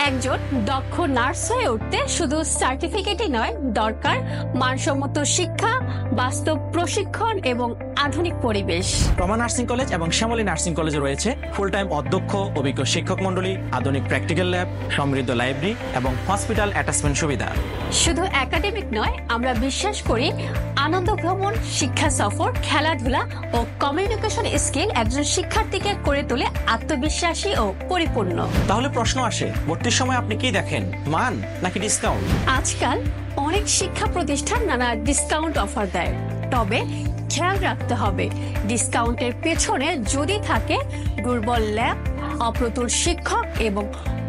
একজন দক্ষ নার্স হয়ে উঠতে শুধু সার্টিফিকেটই নয়, দরকার মানসম্মত শিক্ষা, বাস্তব প্রশিক্ষণ এবং আধুনিক পরিবেশ। রমা নার্সিং কলেজ এবং শ্যামলী নার্সিং কলেজে রয়েছে ফুল টাইম অধ্যক্ষ, অভিজ্ঞ শিক্ষক মন্ডলী, আধুনিক প্র্যাকটিক্যাল ল্যাব, সমৃদ্ধ লাইব্রেরি এবং হসপিটাল অ্যাটাচমেন্ট সুবিধা। শুধু একাডেমিক নয়, আমরা বিশ্বাস করি আনন্দ ভ্রমণ, শিক্ষা সফর, খেলাধুলা ও কমিউনিকেশন স্কিল একজন শিক্ষার্থীকে করে তোলে আত্মবিশ্বাসী ও পরিপূর্ণ। তাহলে প্রশ্ন আসে, ভর্তির সময় আপনি কি দেখেন, মান নাকি ডিসকাউন্ট? আজকাল অনেক শিক্ষা প্রতিষ্ঠান নানা ডিসকাউন্ট অফার দেয়, তবে খেয়াল রাখতে হবে ডিসকাউন্টের পেছনে যদি থাকে দুর্বল ল্যাব, অপ্রতুল শিক্ষক এবং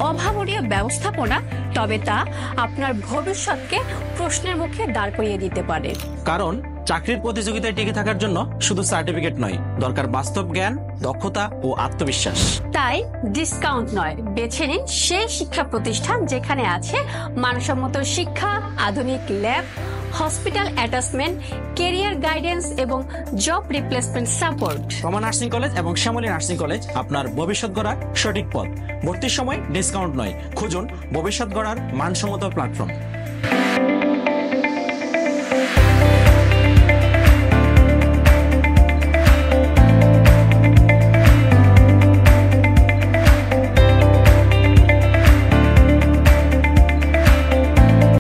অভাবনীয় ব্যবস্থাপনা, তবে তা আপনার ভবিষ্যৎকে প্রশ্নের মুখে দাঁড় করিয়ে দিতে পারে। কারণ চাকরির প্রতিযোগিতায় টিকে থাকার জন্য শুধু সার্টিফিকেট নয়, দরকার বাস্তব জ্ঞান, দক্ষতা ও আত্মবিশ্বাস। তাই ডিসকাউন্ট নয়, বেছে নিন সেই শিক্ষা প্রতিষ্ঠান যেখানে আছে মানসম্মত শিক্ষা, আধুনিক lab, hospital attachment, career guidance এবং job replacement support. Rama nursing college এবং শ্যামলী নার্সিং কলেজ আপনার ভবিষ্যৎ গড়ার সঠিক পথ। ভর্তির সময় ডিসকাউন্ট নয়, খুঁজুন ভবিষ্যৎ গড়ার মানসম্মত প্ল্যাটফর্ম।